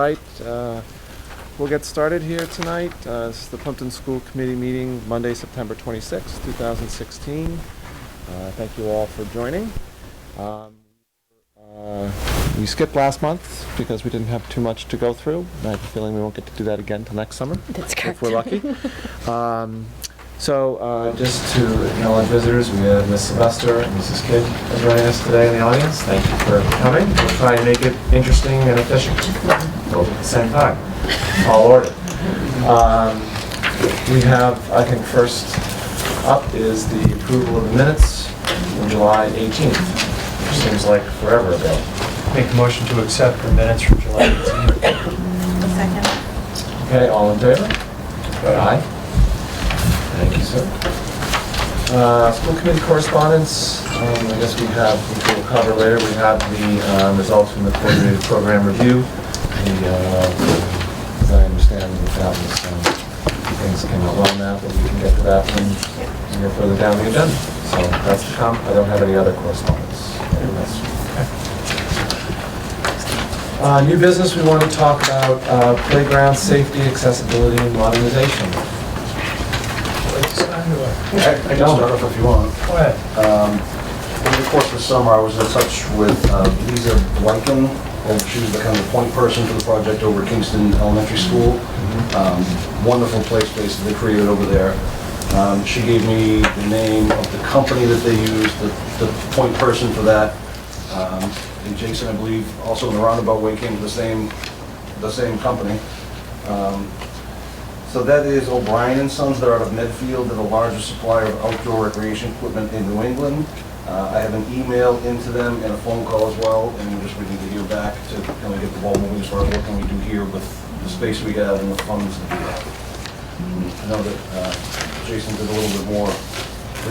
right, we'll get started here tonight. This is the Plimpton School Committee meeting, Monday, September 26, 2016. Thank you all for joining. We skipped last month because we didn't have too much to go through. I have a feeling we won't get to do that again till next summer. That's correct. If we're lucky. Just to acknowledge visitors, we have Ms. Sylvester and Mrs. Kidd joining us today in the audience. Thank you for coming. We'll try and make it interesting and efficient, both at the same time. All order. We have, I think, first up is the approval of the minutes from July 18th, which seems like forever ago. Make a motion to accept the minutes from July 18th. A second. Okay, all in favor? Aye. Thank you, sir. School committee correspondence, I guess which we'll cover later. We have the results from the coordinated program review. As I understand, that was things came out well now, but we can get to that when we get further down the agenda. So that's to come. I don't have any other correspondence. New business, we want to talk about playground safety, accessibility, and modernization. I can start off if you want. Go ahead. Over the course of the summer, I was in touch with Lisa Blanken, and she was the kind of point person for the project over at Kingston Elementary School. Wonderful play space that they created over there. She gave me the name of the company that they used, the point person for that. And Jason, I believe, also in the roundabout way came to the same company. So that is O'Brien and Sons. They're out of Medfield. They're the largest supplier of outdoor recreation equipment in New England. I have an email into them and a phone call as well, and we're just waiting to hear back to kind of get the ball moving as far as what can we do here with the space we have and the funds that we have. I know that Jason did a little bit more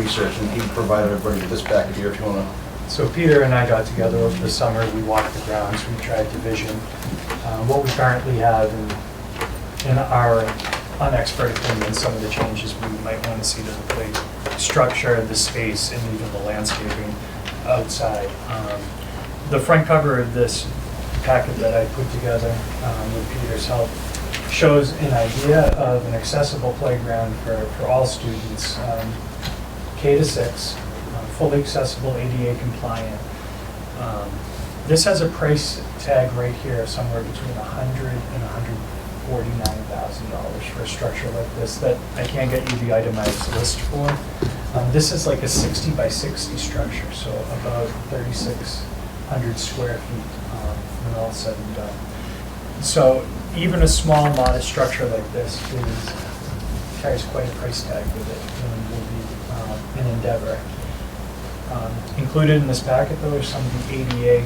research, and he provided everybody with this packet here if you want to. So Peter and I got together over the summer. We walked the grounds. We tried to vision what we currently have in our unexpert opinion, some of the changes we might want to see to the play structure, the space, and even the landscaping outside. The front cover of this packet that I put together with Peter's help shows an idea of an accessible playground for all students, K to 6, fully accessible, ADA compliant. This has a price tag right here, somewhere between $100,000 and $149,000 for a structure like this that I can't get you the itemized list for. This is like a 60 by 60 structure, so about 3,600 square feet when all said and done. So even a small, modest structure like this carries quite a price tag with it and will be an endeavor. Included in this packet, though, are some of the ADA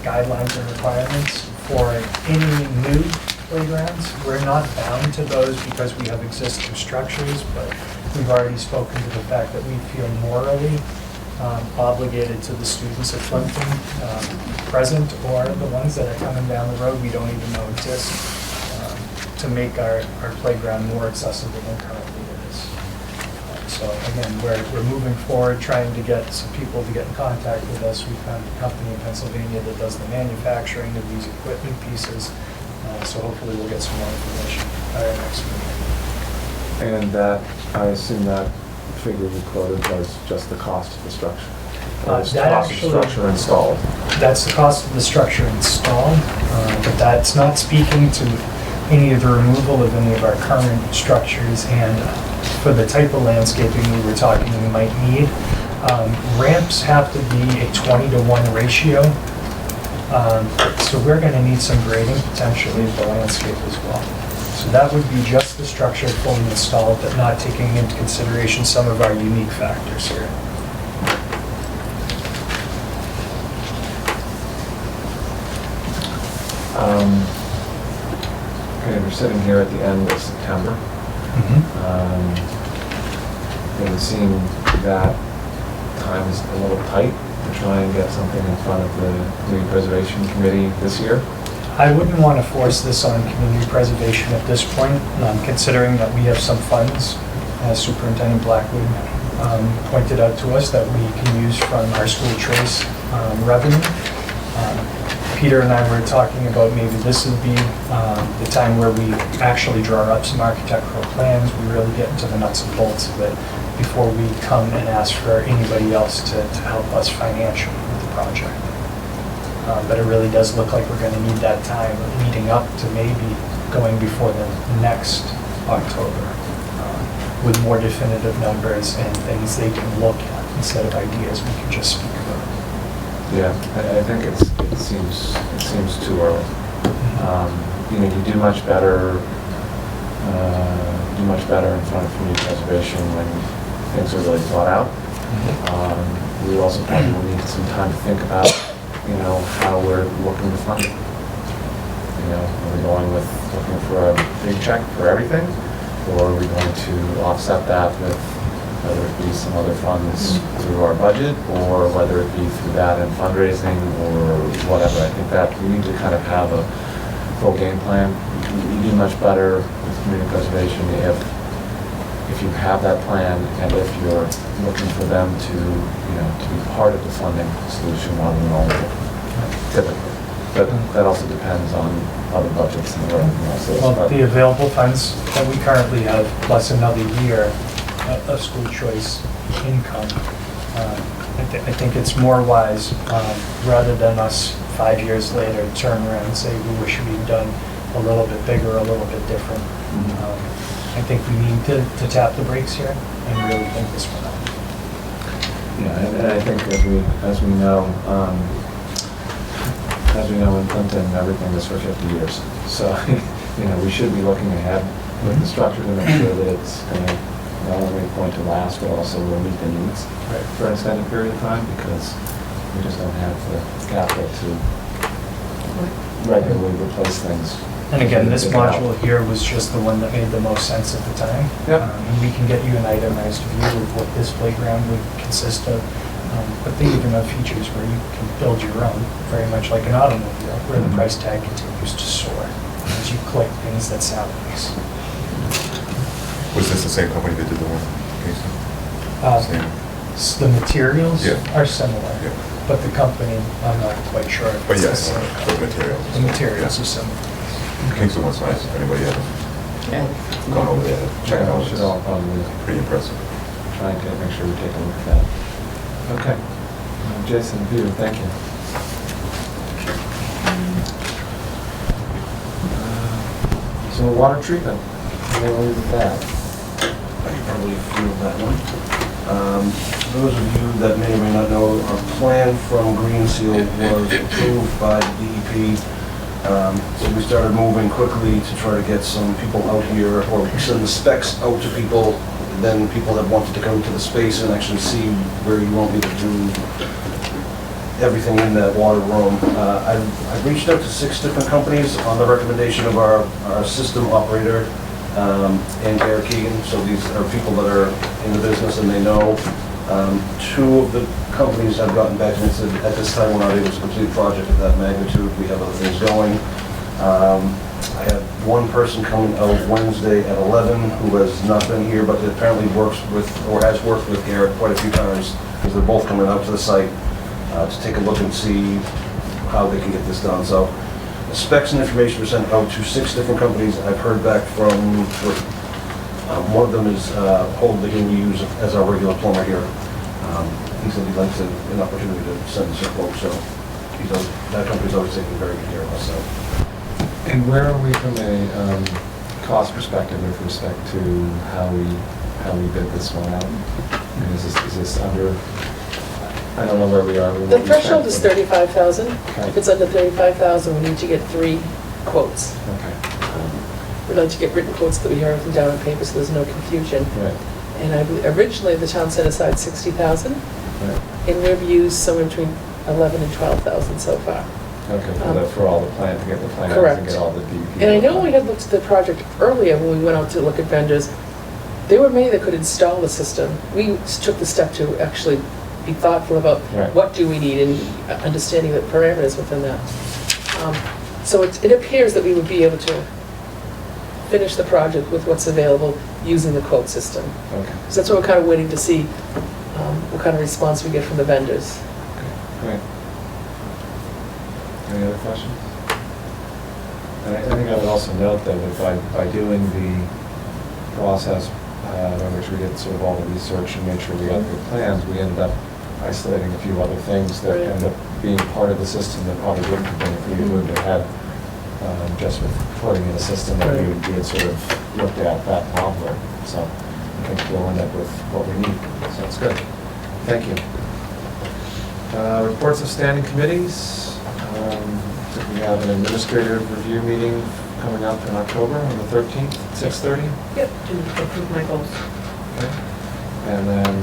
guidelines and requirements for any new playgrounds. We're not bound to those because we have existing structures, but we've already spoken to the fact that we feel morally obligated to the students at Plimpton, present or the ones that are coming down the road we don't even know exist, to make our playground more accessible than currently it is. So again, we're moving forward, trying to get some people to get in contact with us. We found a company in Pennsylvania that does the manufacturing of these equipment pieces. So hopefully we'll get some more information at our next meeting. And that, I assume that figure we quoted was just the cost of the structure. That cost of the structure installed. That's the cost of the structure installed, but that's not speaking to any of the removal of any of our current structures. And for the type of landscaping we were talking we might need, ramps have to be a 20-to-1 ratio. So we're going to need some grading potentially of the landscape as well. So that would be just the structure fully installed, but not taking into consideration some of our unique factors here. Okay, we're sitting here at the end of September. It would seem that time is a little tight to try and get something in front of the Community Preservation Committee this year. I wouldn't want to force this on community preservation at this point, considering that we have some funds, as Superintendent Blackwood pointed out to us, that we can use from our school choice revenue. Peter and I were talking about maybe this would be the time where we actually draw up some architectural plans, we really get into the nuts and bolts of it before we come and ask for anybody else to help us financially with the project. But it really does look like we're gonna need that time leading up to maybe going before the next October with more definitive numbers and things they can look at instead of ideas we can just speak about. Yeah, I think it seems too early. You know, you do much better in front of community preservation when things are really thought out. We also probably will need some time to think about, you know, how we're looking to fund it. You know, are we looking for a big check for everything? Or are we going to offset that with whether it be some other funds through our budget, or whether it be through that in fundraising, or whatever. I think that we need to kind of have a full game plan. You do much better with community preservation if you have that plan, and if you're looking for them to, you know, to be part of the funding solution rather than only typically. But that also depends on other budgets and everything else. Well, the available funds that we currently have, plus another year of school choice income, I think it's more wise, rather than us 5 years later turn around and say, we wish we'd done a little bit bigger, a little bit different. I think we need to tap the brakes here and really think this one out. Yeah, and I think as we know in Clinton, everything is for 50 years. So, you know, we should be looking ahead with the structure to make sure that it's going to not only going to last, but also will meet the needs for an extended period of time, because we just don't have the capital to regularly replace things. And again, this module here was just the one that made the most sense at the time. Yep. And we can get you an itemized view of what this playground would consist of. But they even have features where you can build your own, very much like an automobile, where the price tag continues to soar as you click things that sound nice. Was this the same company that did the one? Same. The materials Yeah. are similar, Yeah. but the company, I'm not quite sure. if But it's the yes, same the company. materials. The materials are similar. Kingston one's nice, if anybody hasn't gone over there, check it out, We should all it's probably pretty impressive. try and make sure we take a look at that. Okay. Jason, Peter, thank you. So water treatment, we're going to leave with that. I can probably field that one. Those of you that may or may not know, our plan from Green Seal was approved by the DEP. So we started moving quickly to try to get some people out here, or send the specs out to people, then people that wanted to come to the space and actually see where you want me to do everything in that water room. I've reached out to 6 different companies on the recommendation of our system operator, and Eric Keegan. So these are people that are in the business and they know. 2 of the companies have gotten back to me and said, at this time, we're not able to complete a project of that magnitude. We have other things going. I have one person coming out Wednesday at 11 who has not been here, but apparently works with, or has worked with Garrett quite a few times, because they're both coming out to the site to take a look and see how they can get this done. So the specs and information were sent out to 6 different companies. I've heard back from 3. One of them is Hold that we use as our regular plumber here. He said he'd like an opportunity to send us a quote, so that company's always taking very good care of us. So. And where are we from a cost perspective with respect to how we bid this one out? I mean, is this under, I don't know where we are. The threshold is 35,000. Okay. If it's under 35,000, we need to get 3 quotes. Okay, We'd like to get written quotes that we have them down on paper so there's no confusion. right, And originally, the town set aside 60,000, right. and we've used somewhere between 11 and 12,000 so far. Okay, for all the plan, to get the plans Correct. and get all the DEP. And I know we had looked at the project earlier when we went out to look at vendors. There were many that could install the system. We took the step to actually be thoughtful about Right. what do we need and understanding the parameters within that. So it appears that we would be able to finish the project with what's available using the quote system. Okay, So that's what we're kind of waiting to see, what kind of response we get from the vendors. great. Any other questions? And I think I would also note that by doing the process in which we did sort of all the research and made sure we got good plans, we ended up isolating a few other things that Right. ended up being part of the system that probably wouldn't have been if we had moved ahead, just with putting in a system that we had sort of looked at that problem. So I think we'll end up with what we need. So that's good. Thank you. Reports of standing committees. So we have an administrative review meeting coming up in October on the 13th, 6:30. Yep, to approve my goals. Okay. And then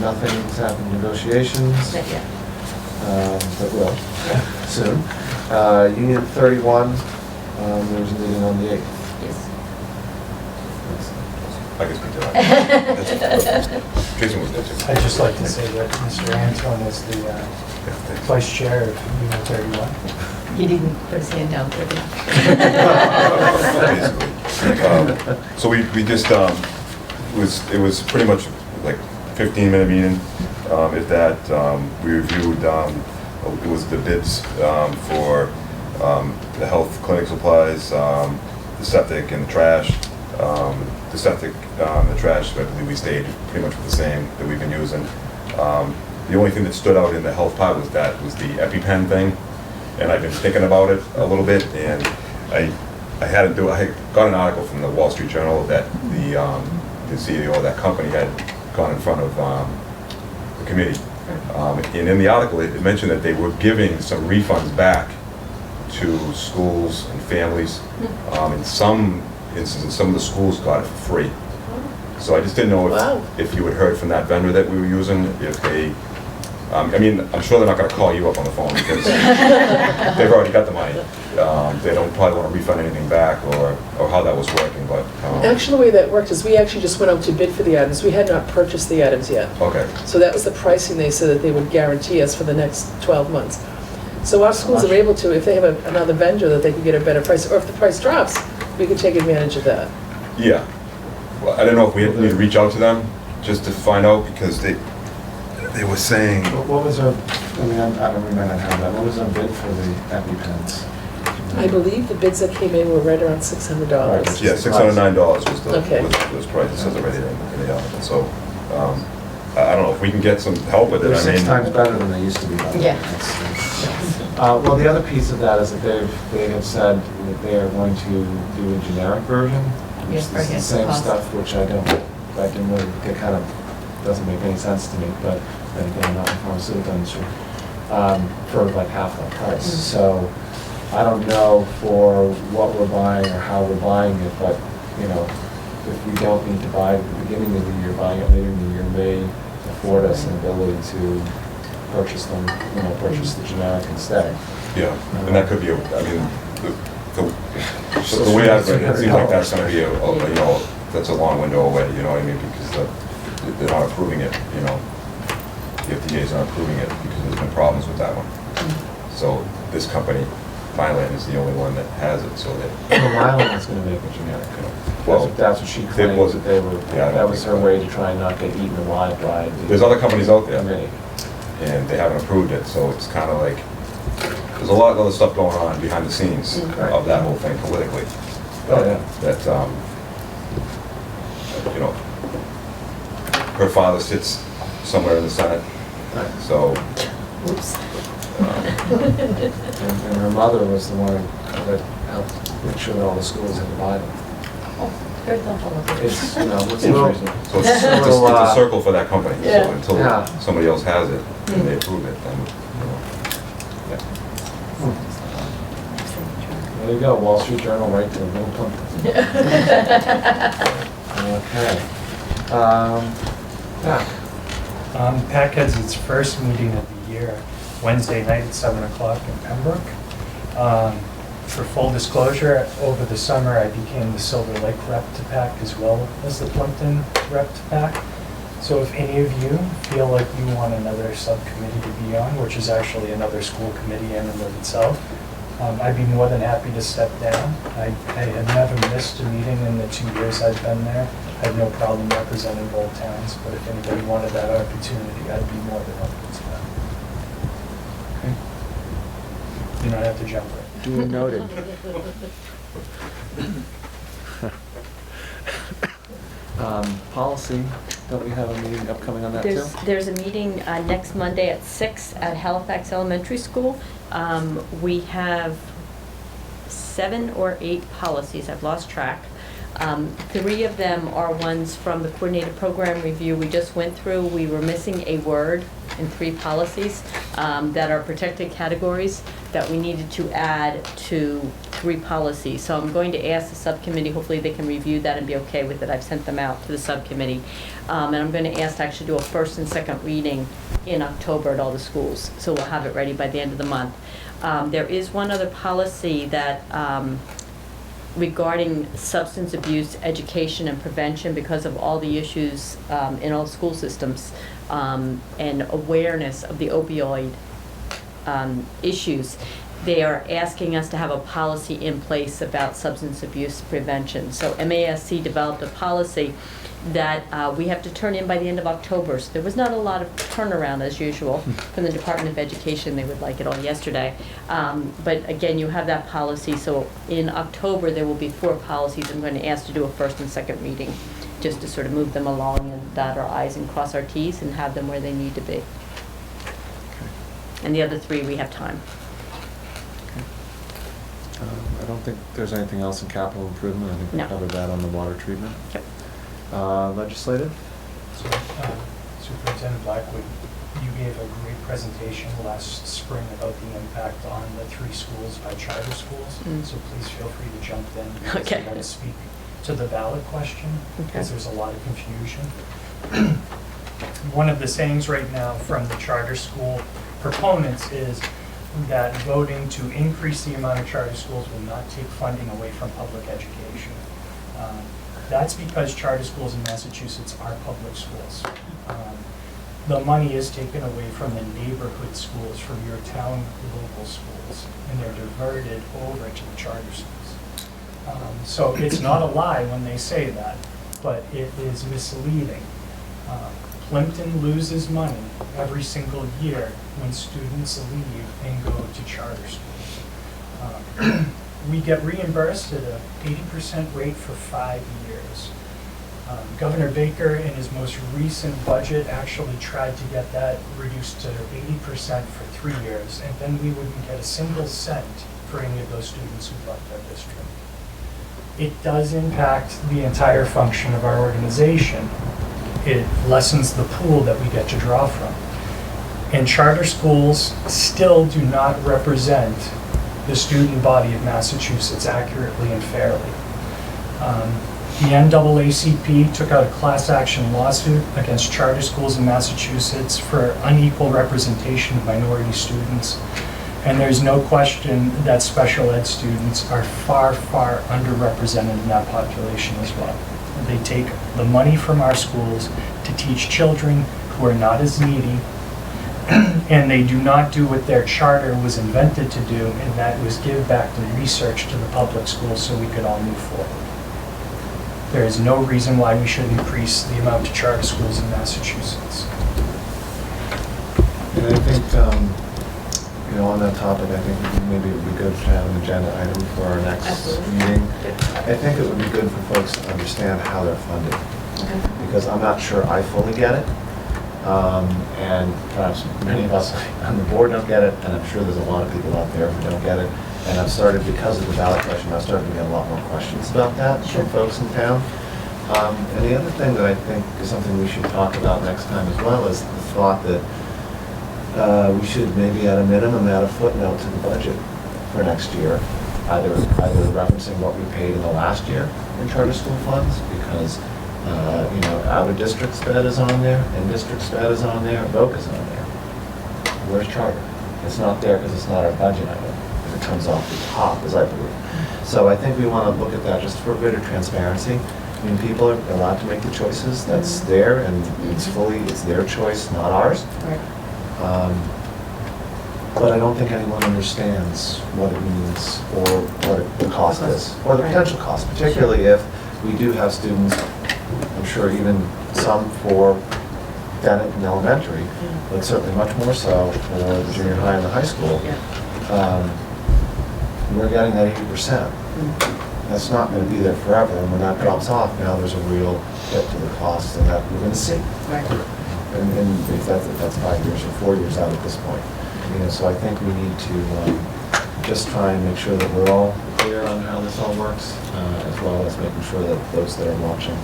nothing's happened, negotiations. Not yet. But will, soon. Union 31, there's a meeting on the 8th. Yes. I can speak to that. Jason was there too. I'd just like to say that Mr. Anton is the Yeah, thanks. vice chair of Union 31. He didn't put his hand down for Basically. So we just, it was pretty much like 15-minute meeting. If that, we reviewed, it was the bids for the health clinic supplies, the septic and the trash. The septic, the trash, I believe we stayed pretty much with the same that we've been using. The only thing that stood out in the health part was the EpiPen thing. And I've been thinking about it a little bit, and I had got an article from the Wall Street Journal that the CEO of that company had gone in front of the committee. And in the article, it mentioned that they were giving some refunds back to schools and families. In some instances, some of the schools got it for free. So I just didn't know Wow. if you had heard from that vendor that we were using, if they, I mean, I'm sure they're not gonna call you up on the phone because they've already got the money. They don't probably wanna refund anything back or how that was working, but. Actually, the way that worked is we actually just went out to bid for the items. We had not purchased the items yet. Okay, So that was the pricing they said that they would guarantee us for the next 12 months. So our schools are able to, if they have another vendor that they can get a better price, or if the price drops, we can take advantage of that. yeah. Well, I don't know if we need to reach out to them just to find out because they were saying, What was our, I mean, I don't remember how that, what was our bid for the EpiPens? I believe the bids that came in were right around $600. yeah, $609 was the, Okay. was price, it says it right here in the article. So, I don't know if we can get some help with it. They're I 6 mean, times better than they used to be. by the way. Yeah. Well, the other piece of that is that they have said that they are going to do a generic version. Which Yeah, is for the against the same cost. stuff, which I didn't really, it kind of doesn't make any sense to me, but then again, I'm not in the pharmaceutical industry, for like half that price. So I don't know for what we're buying or how we're buying it, but, you know, if we don't need to buy it at the beginning of the year, buying it later in the year may afford us an ability to purchase them, purchase the generic instead. yeah, and that could be, I mean, the way I've read it, it seems like that's gonna be that's a long window away, you know what I mean, because they're not approving it, the FDA's not approving it because there's been problems with that one. So this company, Mylan, is the only one that has it, so that, Well, Mylan is gonna make a generic. Well, That's what she claimed, was- that they were, yeah, I don't that was think her so. way to try and not get eaten alive by the there's other companies out there, committee. and they haven't approved it, so it's kinda like, there's a lot of other stuff going on behind the scenes Right. of that whole thing politically. Oh, yeah. That, her father sits somewhere in the Senate, Right. so, Oops. And her mother was the one that helped make sure that all the schools had the Bible. Oh, very thoughtful of you. It's, it's a little, so it's a circle for that company. Yeah. So until Yeah. somebody else has it and they approve it, then, there you go, Wall Street Journal, right to Bill Clinton. Okay. Back. PAC has its first meeting of the year, Wednesday night at 7 o'clock in Pembroke. For full disclosure, over the summer, I became the Silver Lake rep to PAC as well as the Plimpton rep to PAC. So if any of you feel like you want another subcommittee to be on, which is actually another school committee in and of itself, I'd be more than happy to step down. I had never missed a meeting in the 2 years I've been there. I had no problem representing both towns, but if anybody wanted that opportunity, I'd be more than open to that. do not have to jump right. Duly noted. Policy, don't we have a meeting upcoming on that too? There's a meeting next Monday at 6 at Halifax Elementary School. We have 7 or 8 policies, I've lost track. 3 of them are ones from the coordinated program review we just went through. We were missing a word in 3 policies that are protected categories that we needed to add to 3 policies. So I'm going to ask the subcommittee, hopefully they can review that and be okay with it. I've sent them out to the subcommittee. And I'm going to ask to actually do a first and second reading in October at all the schools. So we'll have it ready by the end of the month. There is one other policy that regarding substance abuse education and prevention because of all the issues in all school systems and awareness of the opioid issues. They are asking us to have a policy in place about substance abuse prevention. So MASC developed a policy that we have to turn in by the end of October. So there was not a lot of turnaround as usual from the Department of Education. They would like it all yesterday. But again, you have that policy. So in October, there will be 4 policies. I'm going to ask to do a first and second reading just to sort of move them along and dot our I's and cross our T's and have them where they need to be. And the other 3, we have time. I don't think there's anything else in capital improvement. I think we No. covered that on the water treatment. Yep. Legislative? So, Superintendent Blackwood, you gave a great presentation last spring about the impact on the 3 schools by charter schools. Mm. So please feel free to jump in because Okay. I'm going to speak to the ballot question because Okay. there's a lot of confusion. One of the sayings right now from the charter school proponents is that voting to increase the amount of charter schools will not take funding away from public education. That's because charter schools in Massachusetts are public schools. The money is taken away from the neighborhood schools, from your town local schools, and they're diverted over to the charter schools. So it's not a lie when they say that, but it is misleading. Plimpton loses money every single year when students leave and go to charter schools. We get reimbursed at an 80% rate for 5 years. Governor Baker, in his most recent budget, actually tried to get that reduced to 80% for 3 years, and then we wouldn't get a single cent for any of those students who left our district. It does impact the entire function of our organization. It lessens the pool that we get to draw from. And charter schools still do not represent the student body of Massachusetts accurately and fairly. The NAACP took out a class action lawsuit against charter schools in Massachusetts for unequal representation of minority students. And there's no question that special ed students are far, far underrepresented in that population as well. They take the money from our schools to teach children who are not as needy, and they do not do what their charter was invented to do, and that was give back the research to the public schools so we could all move forward. There is no reason why we should increase the amount of charter schools in Massachusetts. And I think, on that topic, I think maybe it would be good to have an agenda item for our next Absolutely. meeting. I think it would be good for folks to understand how they're funded, because I'm not sure I fully get it. And perhaps many of us on the board don't get it, and I'm sure there's a lot of people out there who don't get it. And I've started, because of the ballot question, I've started to get a lot more questions about that from folks in town. And the other thing that I think is something we should talk about next time as well is the thought that we should maybe at a minimum add a footnote to the budget for next year, either referencing what we paid in the last year in charter school funds, because out-of-district sped is on there, in-district sped is on there, VOC is on there. Where's charter? It's not there because it's not our budget item. It comes off the top, as I believe. So I think we want to look at that just for greater transparency. I mean, people are allowed to make the choices. That's there, and it's their choice, not ours. Right. But I don't think anyone understands what it means or what the cost is, or the potential cost, particularly if we do have students, I'm sure even some for Dennett and elementary, but certainly much more so for the junior high and the high school. we're getting that 80%. That's not gonna be there forever, and when that drops off, now there's a real hit to the cost, and that we're gonna see. Right. And if that's 5 years or 4 years out at this point. You know, so I think we need to just try and make sure that we're all clear on how this all works, as well as making sure that those that are watching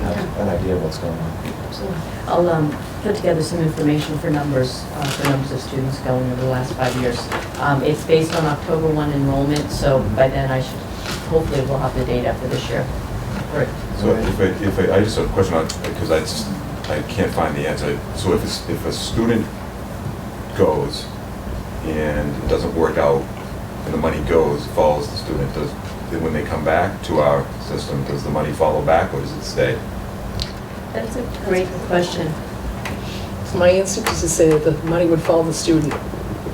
have an idea of what's going on. Absolutely. I'll put together some information for numbers of students going over the last 5 years. It's based on October 1 enrollment, so by then hopefully we'll have the data for this year. Great. So I just have a question on, because I can't find the answer. So if a student goes and it doesn't work out and the money follows the student, then when they come back to our system, does the money follow back or does it stay? That's a great question. So my instinct is to say that the money would follow the student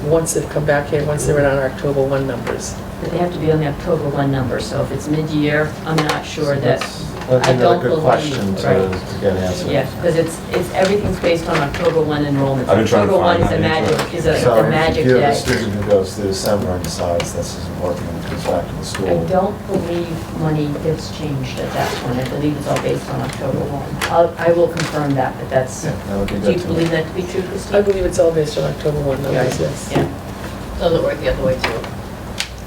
once they've come back here, once they're in our October 1 numbers. But they have to be on the October 1 number, so if it's mid-year, I'm not sure that, That's I don't another good question believe, to right. get answered. Yeah, because everything's based on October 1 enrollment. I've been trying to October 1 find is a that magic, is So a magic if you have a day. student who goes through December and decides this isn't working and comes back to the school. I don't believe money gets changed at that point. I believe it's all based on October 1. I will confirm that, but that's, Yeah, that would be do good you to believe know. that to be true, I Christine? believe it's all based on October 1 numbers, yes. Yeah. Doesn't work the other way too.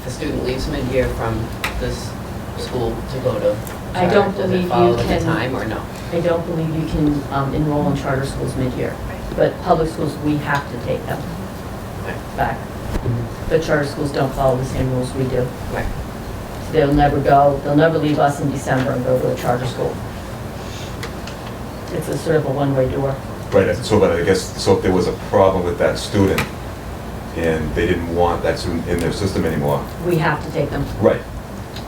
If a student leaves mid-year from this school to go to I don't charter, does believe it follow you the can- time or no? I don't believe you can enroll in charter schools mid-year, but public schools, we have to take them back. But charter schools don't follow the same rules we do. Right. They'll never leave us in December and go to a charter school. It's a sort of a one-way door. Right, so but I guess, so if there was a problem with that student and they didn't want that student in their system anymore. We have to take them. Right.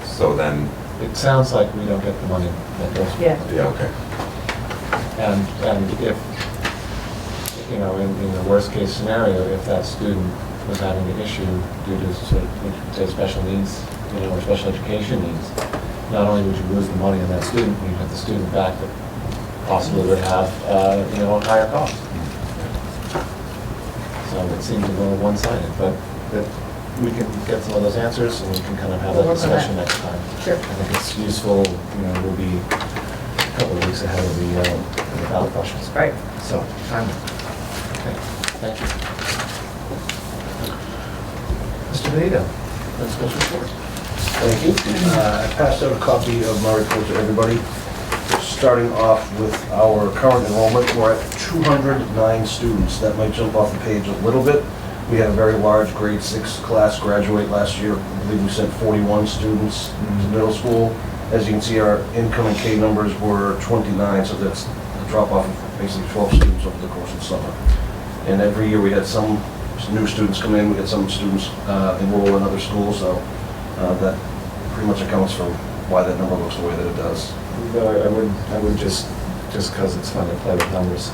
So then, It sounds like we don't get the money that goes. Yeah. yeah, okay. And if, you know, in the worst case scenario, if that student was having an issue due to sort of, say, special needs, you know, or special education needs, not only would you lose the money on that student, you'd have the student back that possibly would have, you know, a higher cost. So it seems a little one-sided, but that we can get some of those answers and we can kind of have that We'll work on that. discussion next time. Sure. I think it's useful, you know, we'll be a couple of weeks ahead of the ballot questions. Right. So, timely. Okay, thank you. Mr. Benito, principal's report. Thank you. I passed out a copy of my report to everybody. Starting off with our current enrollment, we're at 209 students. That might jump off the page a little bit. We had a very large grade 6 class graduate last year. I believe we sent 41 students to middle school. As you can see, our incoming K numbers were 29, so that's a drop off of basically 12 students over the course of the summer. And every year we had some new students come in, we had some students enroll in other schools, so that pretty much accounts for why that number looks the way that it does. No, I wouldn't just because it's fun to play with numbers,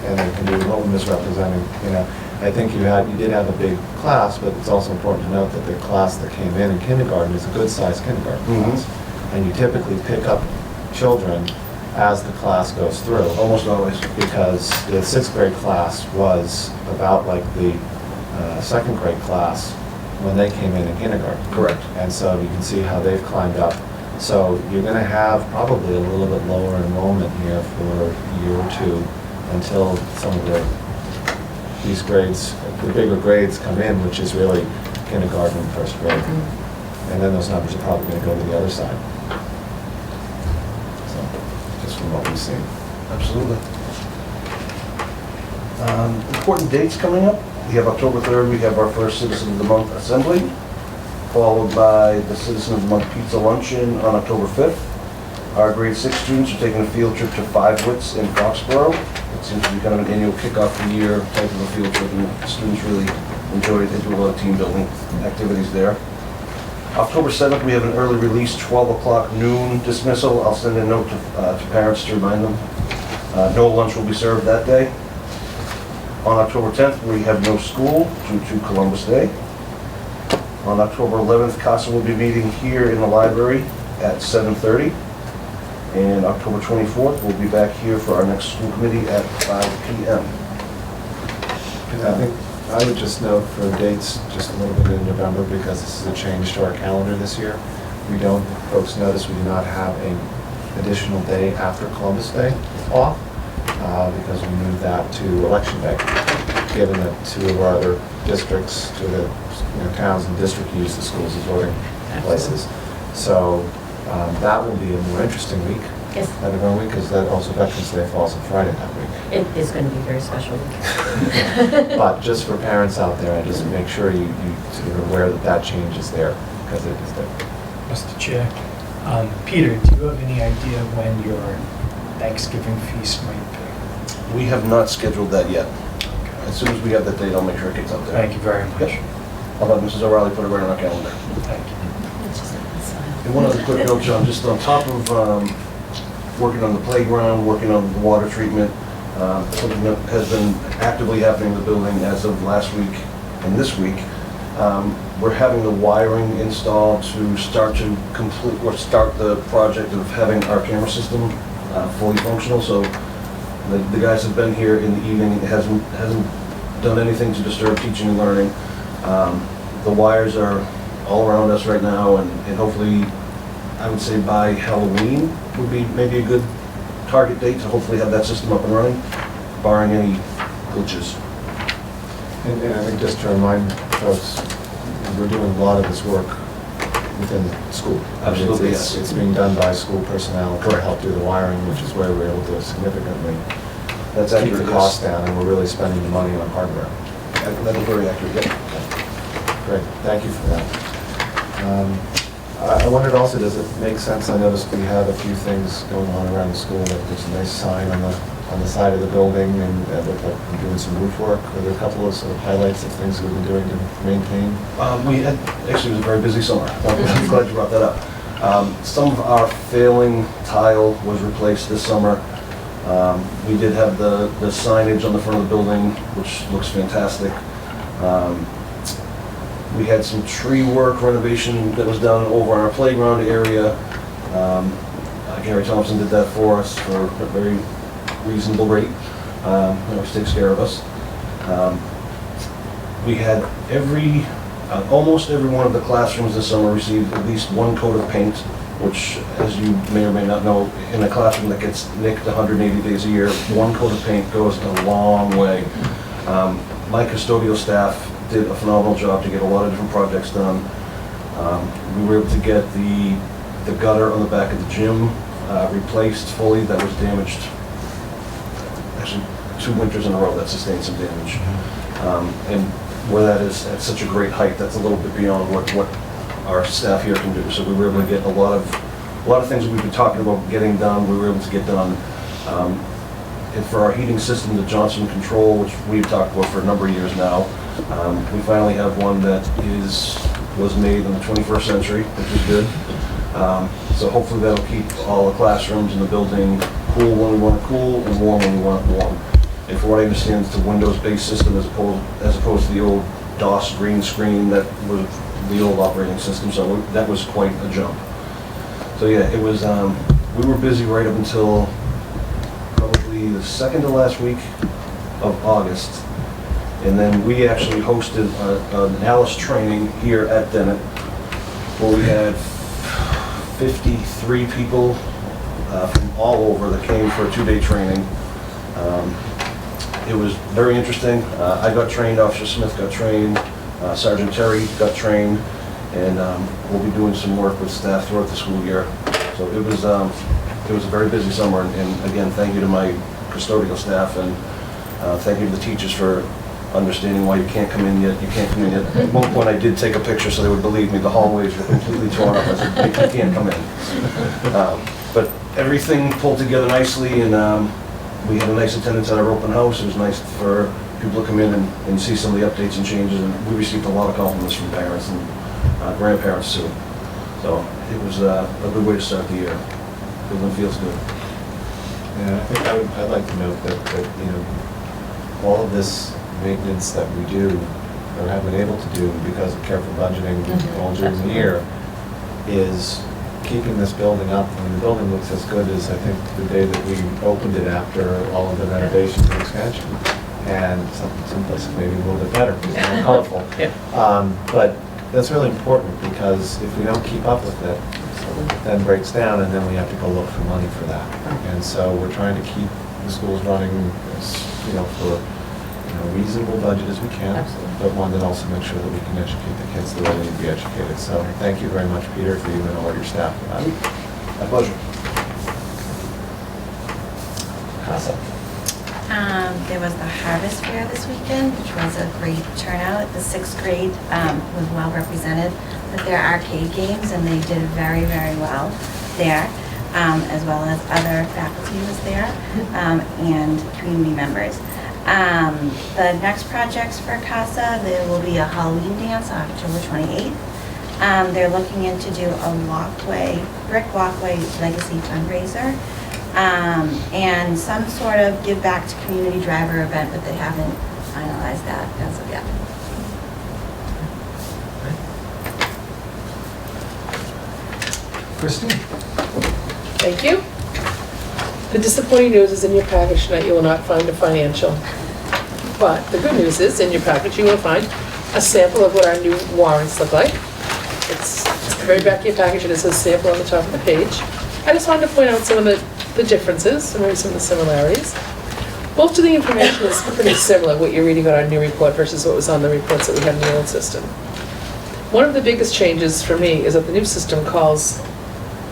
and it can be a little misrepresenting, you know. I think you did have a big class, but it's also important to note that the class that came in kindergarten is a good-sized kindergarten class. And you typically pick up children as the class goes through. Almost always. Because the 6th grade class was about like the 2nd grade class when they came in kindergarten. Correct. And so you can see how they've climbed up. So you're going to have probably a little bit lower enrollment here for a year or two until some of these grades, the bigger grades come in, which is really kindergarten and 1st grade. And then those numbers are probably going to go to the other side. So, just from what we've seen. Absolutely. Important dates coming up. We have October 3rd, we have our first Citizen of the Month Assembly, followed by the Citizen of the Month Pizza Luncheon on October 5th. Our grade 6 students are taking a field trip to 5 Wits in Foxborough. It seems to be kind of an annual kickoff of the year type of a field trip, and students really enjoy it. They do a lot of team building activities there. October 7th, we have an early release, 12 o'clock noon dismissal. I'll send a note to parents to remind them. No lunch will be served that day. On October 10th, we have no school due to Columbus Day. On October 11th, CASA will be meeting here in the library at 7:30. And October 24th, we'll be back here for our next school committee at 5 p.m. And I think I would just note for dates, just a little bit in November, because this is a change to our calendar this year. We don't, folks notice we do not have an additional day after Columbus Day off, because we moved that to Election Day, given that two of our other districts, two of the towns and district use the schools as voting places. So that will be a more interesting week. Yes. Than the week, because that also Veterans Day falls on Friday that week. It is going to be a very special week. But just for parents out there, I just make sure you sort of aware that that change is there, because it is there. Mr. Chair, Peter, do you have any idea when your Thanksgiving feast might be? We have not scheduled that yet. As soon as we have that date, I'll make sure it gets up there. Thank you very much. Yep. I'll have Mrs. O'Reilly put it right on our calendar. Thank you. And one other quick note, John, just on top of working on the playground, working on the water treatment, something that has been actively happening in the building as of last week and this week, we're having the wiring installed to start to complete, or start the project of having our camera system fully functional. So the guys have been here in the evening. It hasn't done anything to disturb teaching and learning. The wires are all around us right now, and hopefully, I would say by Halloween would be maybe a good target date to hopefully have that system up and running, barring any glitches. And I think just to remind folks, we're doing a lot of this work within the school. Absolutely, It's yes. being done by school personnel to Correct. help do the wiring, which is where we're able to significantly That's keep accurate, the yes. cost down, and we're really spending the money on hardware. That is very accurate, yeah. Great, thank you for that. I wondered also, does it make sense, I noticed we have a few things going on around the school, like there's a nice sign on the side of the building, and it looked like we're doing some roof work. Are there a couple of sort of highlights of things we've been doing to maintain? We had, actually, it was a very busy summer. I'm glad you brought that up. Some of our failing tile was replaced this summer. We did have the signage on the front of the building, which looks fantastic. We had some tree work renovation that was done over on our playground area. Gary Thompson did that for us for a very reasonable rate. Always takes care of us. We had almost every one of the classrooms this summer received at least one coat of paint, which, as you may or may not know, in a classroom that gets nicked 180 days a year, one coat of paint goes a long way. My custodial staff did a phenomenal job to get a lot of different projects done. We were able to get the gutter on the back of the gym replaced fully. That was damaged, actually 2 winters in a row that sustained some damage. And where that is at such a great height, that's a little bit beyond what our staff here can do. So we were able to get a lot of things that we've been talking about getting done, we were able to get done. And for our heating system, the Johnson Control, which we've talked about for a number of years now, we finally have one that was made in the 21st century, which is good. So hopefully that'll keep all the classrooms in the building cool when we want it cool and warm when we want it warm. And for what I understand, it's a Windows-based system as opposed to the old DOS green screen that was the old operating system. So that was quite a jump. So yeah, it was. We were busy right up until probably the second to last week of August. And then we actually hosted an Alice training here at Dennett, where we had 53 people from all over that came for a 2-day training. It was very interesting. I got trained, Officer Smith got trained, Sergeant Terry got trained, and we'll be doing some work with staff throughout the school year. So it was a very busy summer, and again, thank you to my custodial staff, and thank you to the teachers for understanding why you can't come in yet. At one point, I did take a picture so they would believe me. The hallways were completely torn up. I said, you can't come in. But everything pulled together nicely, and we had a nice attendance at our open house. It was nice for people to come in and see some of the updates and changes, and we received a lot of compliments from parents and grandparents too. So it was a good way to start the year. Building feels good. Yeah, I think I'd like to note that all of this maintenance that we do, or have been able to do because of careful budgeting all during the year, is keeping this building up. I mean, the building looks as good as, I think, the day that we opened it after all of the renovations and expansion. and some places maybe a little bit better, because it's more colorful. Yeah. But that's really important, because if we don't keep up with it, it then breaks down, and then we have to go look for money for that. And so we're trying to keep the schools running, for reasonable budget as we can, Absolutely. but one that also makes sure that we can educate the kids the way they need to be educated. So thank you very much, Peter, for you and all your staff for that. My pleasure. Casa. There was the Harvest Fair this weekend, which was a great turnout. The sixth grade was well represented with their arcade games, and they did very, very well there, as well as other faculty was there, and community members. The next projects for CASA, there will be a Halloween dance on October 28th. They're looking into do a brick walkway legacy fundraiser, and some sort of give back to community driver event, but they haven't finalized that as of yet. Christine? Thank you. The disappointing news is in your package tonight, you will not find a financial. But the good news is, in your package, you will find a sample of what our new warrants look like. It's the very back of your package, and it says sample on the top of the page. I just wanted to point out some of the differences, and maybe some of the similarities. Most of the information is pretty similar, what you're reading on our new report versus what was on the reports that we had in the old system. One of the biggest changes for me is that the new system calls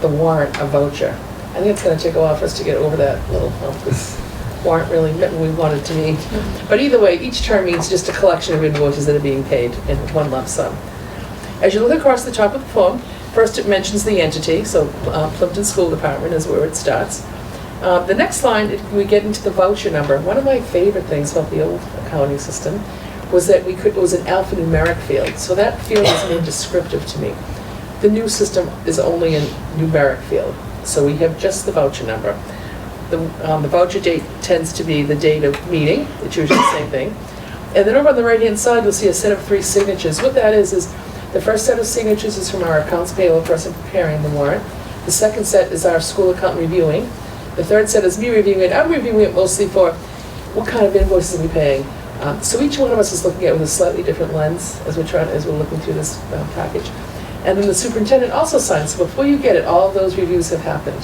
the warrant a voucher. I think it's going to take a while for us to get over that little hump, because warrant really meant what we wanted to mean. But either way, each term means just a collection of invoices that are being paid in one lump sum. As you look across the top of the form, first it mentions the entity, so Plimpton School Department is where it starts. The next line, we get into the voucher number. One of my favorite things about the old accounting system was that it was an alphanumeric field, so that field is more descriptive to me. The new system is only a numeric field, so we have just the voucher number. The voucher date tends to be the date of meeting, it's usually the same thing. And then over on the right-hand side, you'll see a set of 3 signatures. What that is the first set of signatures is from our accounts payable person preparing the warrant. The second set is our school account reviewing. The third set is me reviewing it. I'm reviewing it mostly for what kind of invoices are we paying. So each one of us is looking at it with a slightly different lens as we're looking through this package. And then the superintendent also signs, so before you get it, all of those reviews have happened.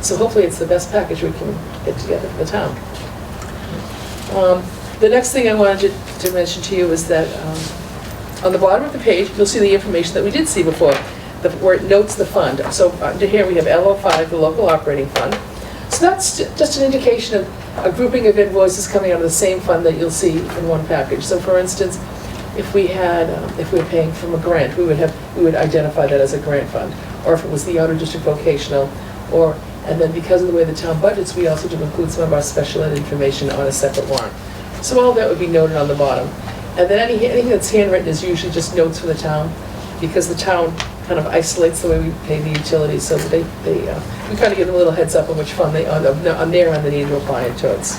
So hopefully it's the best package we can get together for the town. The next thing I wanted to mention to you is that on the bottom of the page, you'll see the information that we did see before, where it notes the fund. So under here we have LO5, the local operating fund. So that's just an indication of a grouping of invoices coming out of the same fund that you'll see in one package. So for instance, if we were paying from a grant, we would identify that as a grant fund, or if it was the outer district vocational, and then because of the way the town budgets, we also do include some of our special ed information on a separate warrant. So all that would be noted on the bottom. And then anything that's handwritten is usually just notes for the town, because the town kind of isolates the way we pay the utilities, so we kind of give them a little heads up on which fund on their end they need to apply it towards.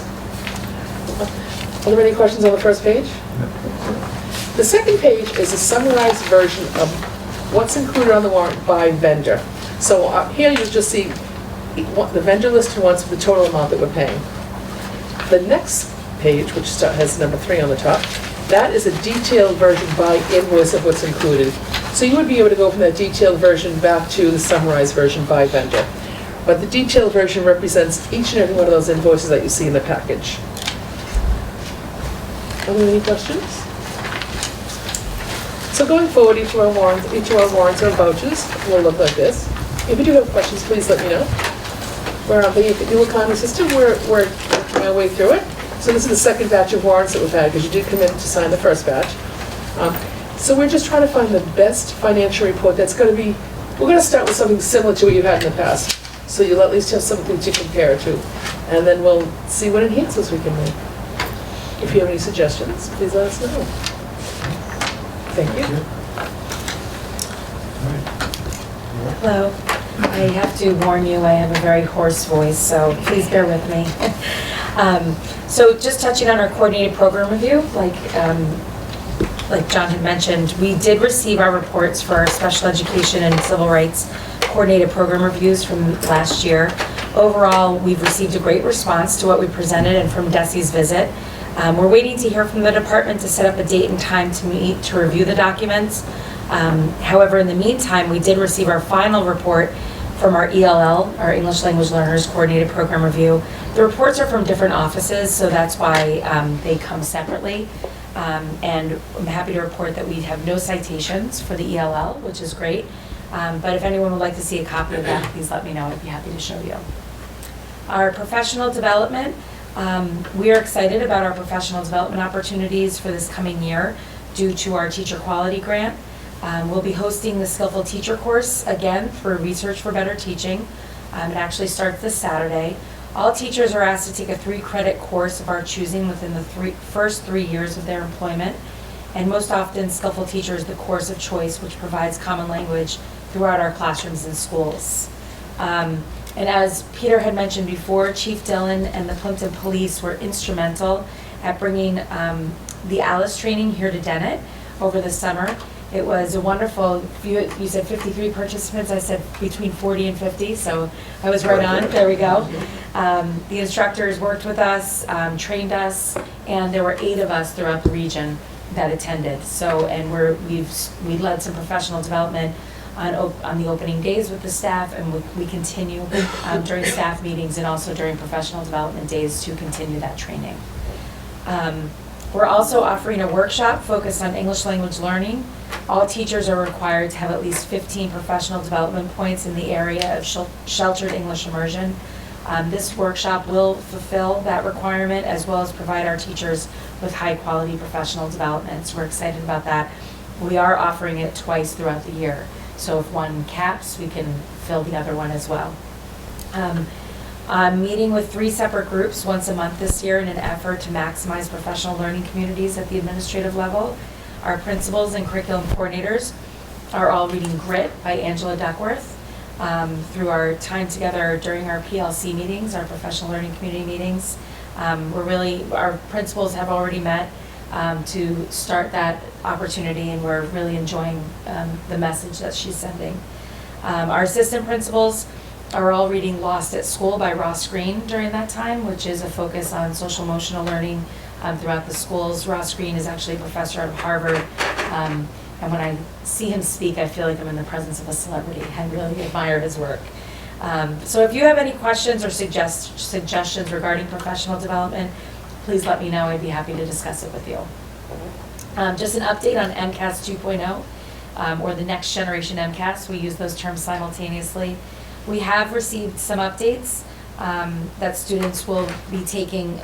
Are there any questions on the first page? The second page is a summarized version of what's included on the warrant by vendor. So here you'll just see the vendor listed once with the total amount that we're paying. The next page, which has number 3 on the top, that is a detailed version by invoice of what's included. So you would be able to go from that detailed version back to the summarized version by vendor. But the detailed version represents each and every one of those invoices that you see in the package. Are there any questions? So going forward, each of our warrants or vouchers will look like this. If you do have questions, please let me know. We're on the new accounting system. We're working our way through it. So this is the second batch of warrants that we've had, because you did commit to sign the first batch. So we're just trying to find the best financial report that's going to be, we're going to start with something similar to what you've had in the past. So you'll at least have something to compare it to. And then we'll see what enhancements we can make. If you have any suggestions, please let us know. Thank you. Hello. I have to warn you, I have a very hoarse voice, so please bear with me. So just touching on our coordinated program review, like John had mentioned, we did receive our reports for our special education and civil rights coordinated program reviews from last year. Overall, we've received a great response to what we presented and from Desi's visit. We're waiting to hear from the department to set up a date and time to meet to review the documents. However, in the meantime, we did receive our final report from our ELL, our English Language Learners Coordinated Program Review. The reports are from different offices, so that's why they come separately. And I'm happy to report that we have no citations for the ELL, which is great. But if anyone would like to see a copy of that, please let me know. I'd be happy to show you. Our professional development, we are excited about our professional development opportunities for this coming year due to our teacher quality grant. We'll be hosting the Skillful Teacher course again for Research for Better Teaching. It actually starts this Saturday. All teachers are asked to take a 3-credit course of our choosing within the first 3 years of their employment. And most often, Skillful Teacher is the course of choice, which provides common language throughout our classrooms and schools. And as Peter had mentioned before, Chief Dillon and the Plimpton Police were instrumental at bringing the ALICE training here to Dennett over the summer. It was a wonderful, you said 53 participants, I said between 40 and 50, so I was right on, there we go. The instructors worked with us, trained us, and there were 8 of us throughout the region that attended. So, and we led some professional development on the opening days with the staff, and we continue during staff meetings and also during professional development days to continue that training. We're also offering a workshop focused on English language learning. All teachers are required to have at least 15 professional development points in the area of sheltered English immersion. This workshop will fulfill that requirement as well as provide our teachers with high quality professional development. So we're excited about that. We are offering it twice throughout the year. So if one caps, we can fill the other one as well. I'm meeting with 3 separate groups once a month this year in an effort to maximize professional learning communities at the administrative level. Our principals and curriculum coordinators are all reading Grit by Angela Duckworth. Through our time together during our PLC meetings, our professional learning community meetings. Our principals have already met to start that opportunity, and we're really enjoying the message that she's sending. Our assistant principals are all reading Lost at School by Ross Green during that time, which is a focus on social emotional learning throughout the schools. Ross Green is actually a professor at Harvard, and when I see him speak, I feel like I'm in the presence of a celebrity. I really admire his work. So if you have any questions or suggestions regarding professional development, please let me know. I'd be happy to discuss it with you. Just an update on MCAS 2.0, or the next generation MCAS. We use those terms simultaneously. We have received some updates that students will be taking,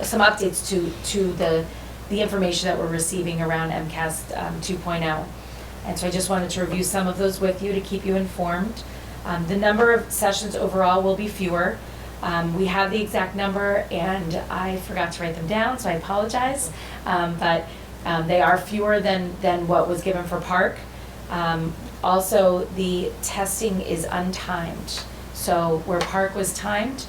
some updates to the information that we're receiving around MCAS 2.0. And so I just wanted to review some of those with you to keep you informed. The number of sessions overall will be fewer. We have the exact number, and I forgot to write them down, so I apologize. But they are fewer than what was given for Park. Also, the testing is untimed. So where Park was timed,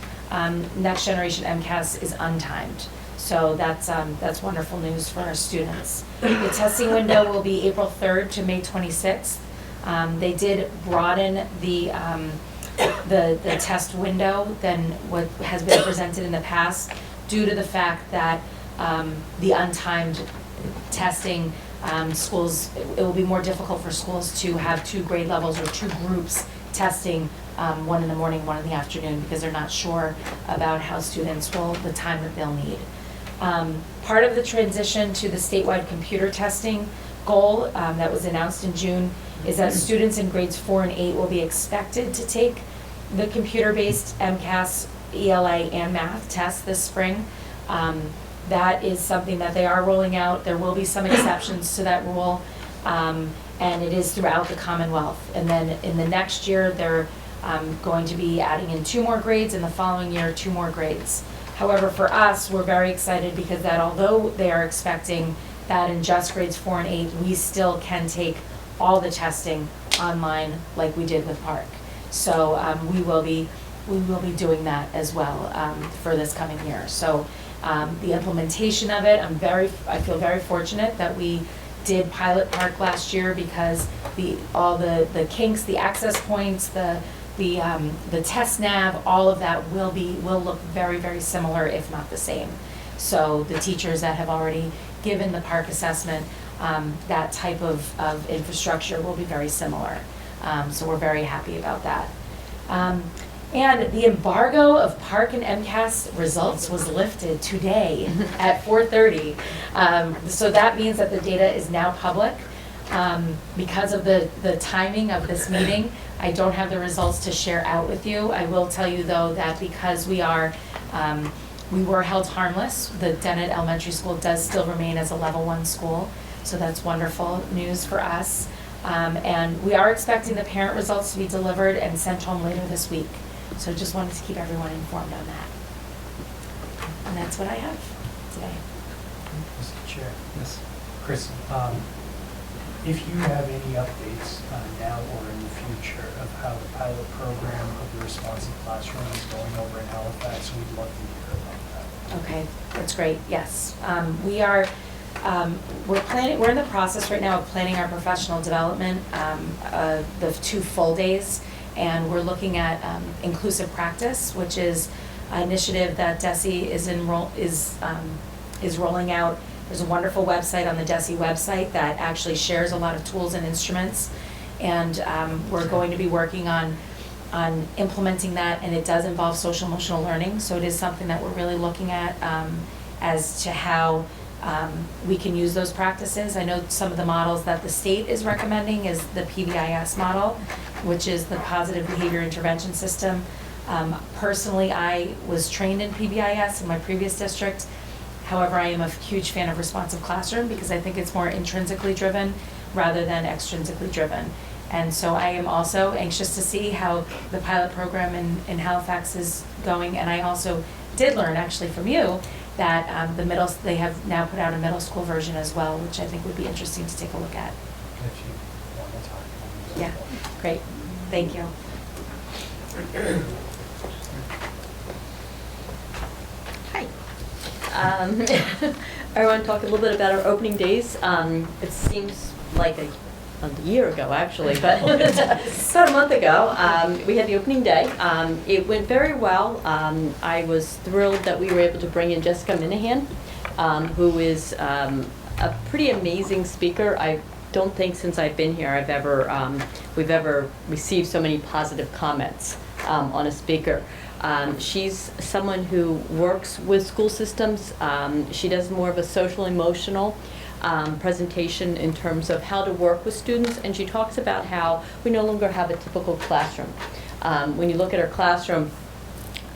next generation MCAS is untimed. So that's wonderful news for our students. The testing window will be April 3rd to May 26th. They did broaden the test window than what has been presented in the past due to the fact that the untimed testing, it will be more difficult for schools to have 2 grade levels or 2 groups testing, one in the morning, one in the afternoon, because they're not sure about how students the time that they'll need. Part of the transition to the statewide computer testing goal that was announced in June is that students in grades 4 and 8 will be expected to take the computer-based MCAS, ELA, and math tests this spring. That is something that they are rolling out. There will be some exceptions to that rule, and it is throughout the Commonwealth. And then in the next year, they're going to be adding in 2 more grades, and the following year, 2 more grades. However, for us, we're very excited because that although they are expecting that in just grades 4 and 8, we still can take all the testing online like we did with Park. So we will be doing that as well for this coming year. So the implementation of it, I feel very fortunate that we did pilot Park last year because all the kinks, the access points, the test nav, all of that will look very, very similar, if not the same. So the teachers that have already given the park assessment, that type of infrastructure will be very similar. So we're very happy about that. And the embargo of park and MCAS results was lifted today at 4:30. So that means that the data is now public. Because of the timing of this meeting, I don't have the results to share out with you. I will tell you though that because we were held harmless, the Dennett Elementary School does still remain as a level 1 school. So that's wonderful news for us. And we are expecting the parent results to be delivered and sent home later this week. So just wanted to keep everyone informed on that. And that's what I have today. Mr. Chair. Yes. Chris, if you have any updates now or in the future of how the pilot program of the responsive classroom is going over in Halifax, we'd love to hear about that. Okay, that's great, yes. We're in the process right now of planning our professional development, the 2 full days, and we're looking at inclusive practice, which is an initiative that DESE is rolling out. There's a wonderful website on the DESE website that actually shares a lot of tools and instruments, and we're going to be working on implementing that, and it does involve social emotional learning, so it is something that we're really looking at as to how we can use those practices. I know some of the models that the state is recommending is the PBIS model, which is the Positive Behavior Intervention System. Personally, I was trained in PBIS in my previous district. However, I am a huge fan of responsive classroom because I think it's more intrinsically driven rather than extrinsically driven. And so I am also anxious to see how the pilot program in Halifax is going. And I also did learn actually from you that they have now put out a middle school version as well, which I think would be interesting to take a look at. If you want to talk about it. Yeah, great, thank you. Hi. I want to talk a little bit about our opening days. It seems like a year ago, actually, but about a month ago, we had the opening day. It went very well. I was thrilled that we were able to bring in Jessica Minahan, who is a pretty amazing speaker. I don't think since I've been here we've ever received so many positive comments on a speaker. She's someone who works with school systems. She does more of a social emotional presentation in terms of how to work with students, and she talks about how we no longer have a typical classroom. When you look at our classroom,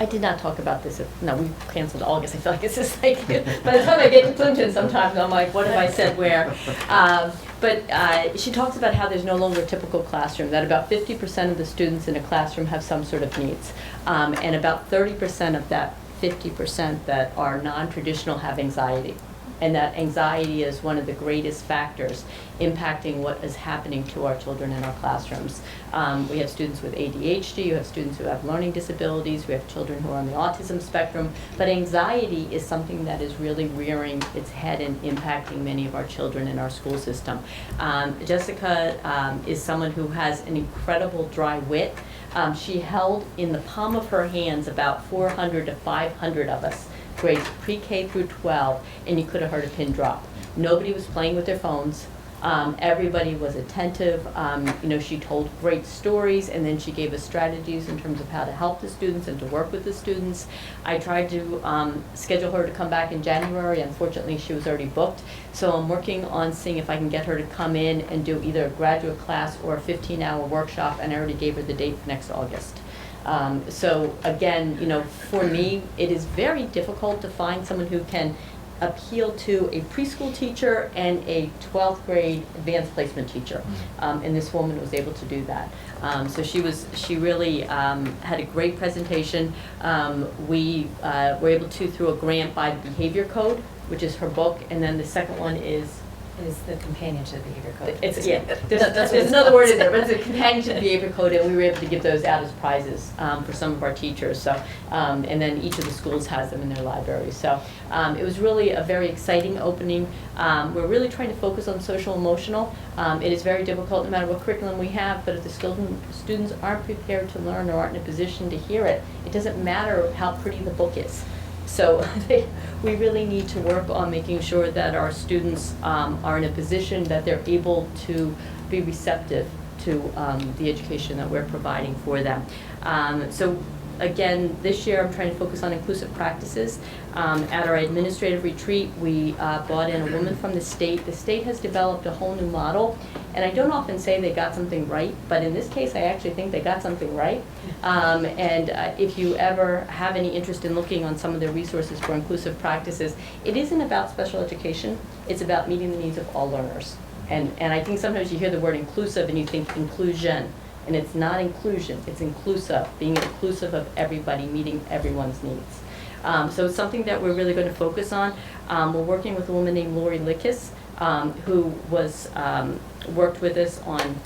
I did not talk about this. No, we canceled August. I feel like it's just like, by the time I get to Clinton sometimes I'm like, what have I said where? But she talks about how there's no longer a typical classroom, that about 50% of the students in a classroom have some sort of needs. And about 30% of that 50% that are non-traditional have anxiety. And that anxiety is one of the greatest factors impacting what is happening to our children in our classrooms. We have students with ADHD, you have students who have learning disabilities, we have children who are on the autism spectrum, but anxiety is something that is really rearing its head and impacting many of our children in our school system. Jessica is someone who has an incredible dry wit. She held in the palm of her hands about 400 to 500 of us, grades pre-K through 12, and you could have heard a pin drop. Nobody was playing with their phones. Everybody was attentive. She told great stories, and then she gave us strategies in terms of how to help the students and to work with the students. I tried to schedule her to come back in January. Unfortunately, she was already booked. So I'm working on seeing if I can get her to come in and do either a graduate class or a 15-hour workshop, and I already gave her the date for next August. So again, for me, it is very difficult to find someone who can appeal to a preschool teacher and a 12th grade advanced placement teacher. And this woman was able to do that. So she really had a great presentation. We were able to, through a grant, buy the Behavior Code, which is her book, and then the second one is the companion to the behavior code. There's another word in there, but it's a companion to the behavior code, and we were able to give those out as prizes for some of our teachers. So, and then each of the schools has them in their libraries. So it was really a very exciting opening. We're really trying to focus on social emotional. It is very difficult no matter what curriculum we have, but if the students aren't prepared to learn or aren't in a position to hear it, it doesn't matter how pretty the book is. So we really need to work on making sure that our students are in a position that they're able to be receptive to the education that we're providing for them. So again, this year I'm trying to focus on inclusive practices. At our administrative retreat, we brought in a woman from the state. The state has developed a whole new model, and I don't often say they got something right, but in this case I actually think they got something right. If you ever have any interest in looking on some of their resources for inclusive practices, it isn't about special education, it's about meeting the needs of all learners. And I think sometimes you hear the word inclusive and you think inclusion, and it's not inclusion, it's inclusive, being inclusive of everybody, meeting everyone's needs. So it's something that we're really going to focus on. We're working with a woman named Lori Lickis, who was worked with us on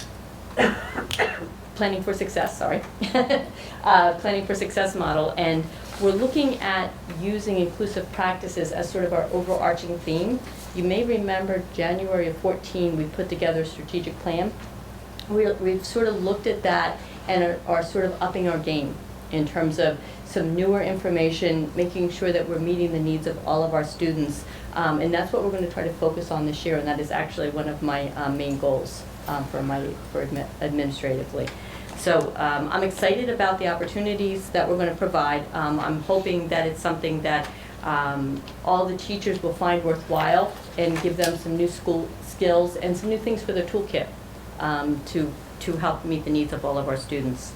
Planning for Success, Planning for Success model, and we're looking at using inclusive practices as sort of our overarching theme. You may remember January of 14, we put together a strategic plan. We've sort of looked at that and are sort of upping our game in terms of some newer information, making sure that we're meeting the needs of all of our students. And that's what we're going to try to focus on this year, and that is actually one of my main goals administratively. So I'm excited about the opportunities that we're going to provide. I'm hoping that it's something that all the teachers will find worthwhile and give them some new school skills and some new things for their toolkit to help meet the needs of all of our students.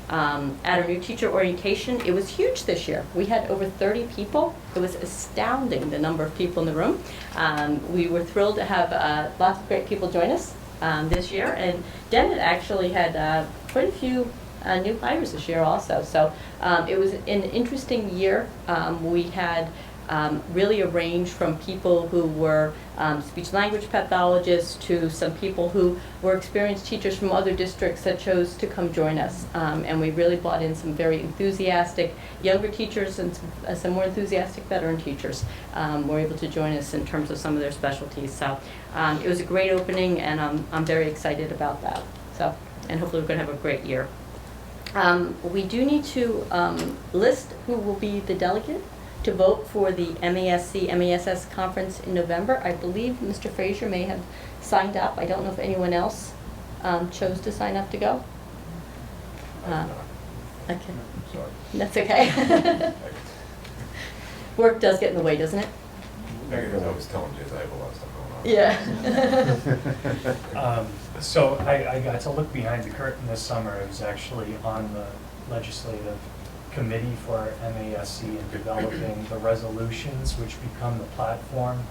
At our new teacher orientation, it was huge this year. We had over 30 people. It was astounding, the number of people in the room. We were thrilled to have lots of great people join us this year, and Dennett actually had quite a few new hires this year also. So it was an interesting year. We had really a range from people who were speech language pathologists to some people who were experienced teachers from other districts that chose to come join us. And we really brought in some very enthusiastic younger teachers and some more enthusiastic veteran teachers were able to join us in terms of some of their specialties. So it was a great opening, and I'm very excited about that. So, and hopefully we're going to have a great year. We do need to list who will be the delegate to vote for the MASC conference in November. I believe Mr. Frazier may have signed up. I don't know if anyone else chose to sign up to go. Okay. Sorry. That's okay. Work does get in the way, doesn't it? Because I was telling Jay I have a lot of stuff going on. Yeah. So I got to look behind the curtain this summer. I was actually on the legislative committee for MASC and developing the resolutions which become the platform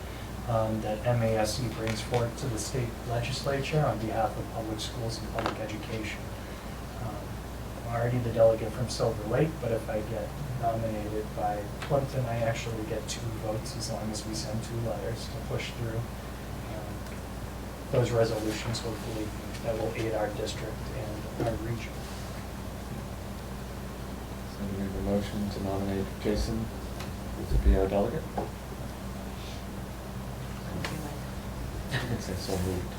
that MASC brings forth to the state legislature on behalf of public schools and public education. I'm already the delegate from Silver Lake, but if I get nominated by Plimpton, I actually get 2 votes as long as we send 2 letters to push through those resolutions, hopefully, that will aid our district and our region. So we have a motion to nominate Jason to be our delegate. You can say so moved.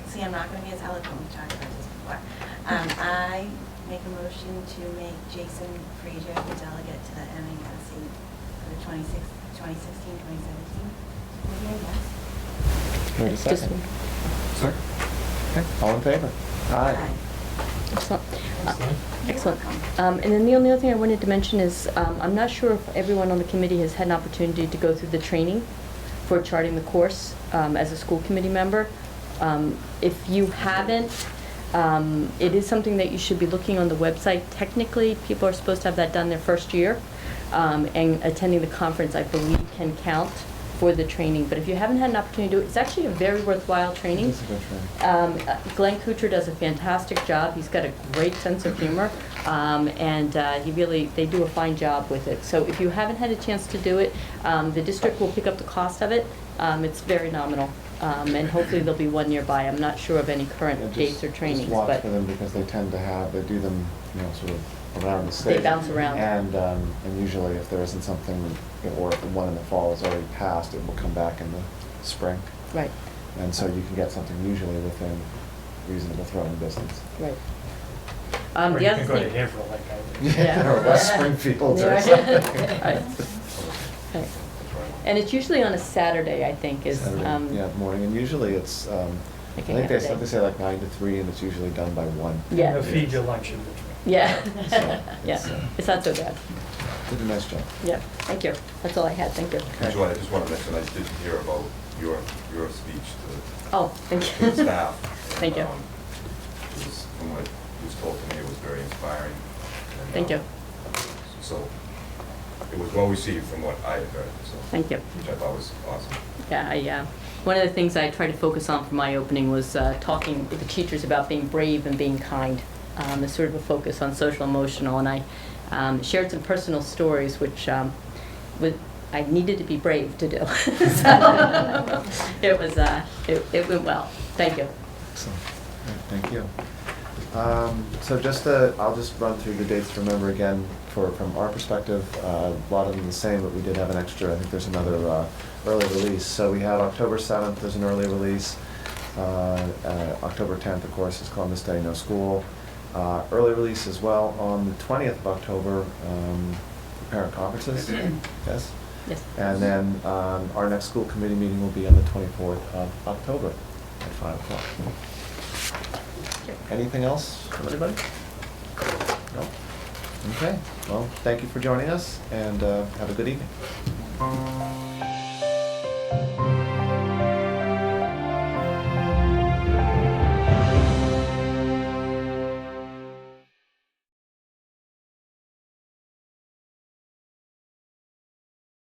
See, I'm not going to be as eloquent, we talked about this before. I make a motion to make Jason Frazier the delegate to the MASC for the 2016-2017 year, yes? Can we have a second? Sir? Okay, all in favor? Aye. Excellent. Excellent. And then the only other thing I wanted to mention is I'm not sure if everyone on the committee has had an opportunity to go through the training for charting the course as a school committee member. If you haven't, it is something that you should be looking on the website. Technically, people are supposed to have that done their first year, and attending the conference, I believe, can count for the training. But if you haven't had an opportunity to do it, it's actually a very worthwhile training. It's a good training. Glenn Kuchar does a fantastic job. He's got a great sense of humor, and they do a fine job with it. So if you haven't had a chance to do it, the district will pick up the cost of it. It's very nominal, and hopefully there'll be one nearby. I'm not sure of any current dates or trainings, Just watch but for them because they tend to they do them, sort of around the state. they bounce around. And usually if there isn't something, or if the one in the fall is already passed, it will come back in the spring. Right, And so you can get something usually within reasonable throwing distance. right. Or The you other can go to thing. Haverhill like I did. Yeah. Or West Springfield or Yeah. something. Right. Right. And it's usually on a Saturday, I think, is, Saturday, yeah, morning, and usually it's, I like a think half a day. they say like 9 to 3, and it's usually done by 1. Yeah. They'll feed you lunch in between. Yeah, So, it's, yeah, it's not so bad. Did a nice job. Yeah, thank you. That's all I had, thank you. Joy, I just want to mention, I did hear about your speech Oh, thank to the you. staff. Thank you. It was, from what was told to me, it was very inspiring. And, Thank you. So, it was well received from what I had heard, so. Thank you. Which I thought was awesome. Yeah, one of the things I tried to focus on for my opening was talking with the teachers about being brave and being kind. As sort of a focus on social emotional, and I shared some personal stories which I needed to be brave to do. So it was it went well. Thank you. Excellent. All right, thank you. So I'll just run through the dates to remember again from our perspective. A lot of them the same, but we did have an extra. I think there's another early release. So we have October 7th. There's an early release. October 10th, of course, is Columbus Day, no school. Early release as well on the 20th of October, parent conferences. Yes. Yes. And then our next school committee meeting will be on the 24th of October at 5 o'clock. Anything else from anybody? No? Okay. Well, thank you for joining us, and have a good evening.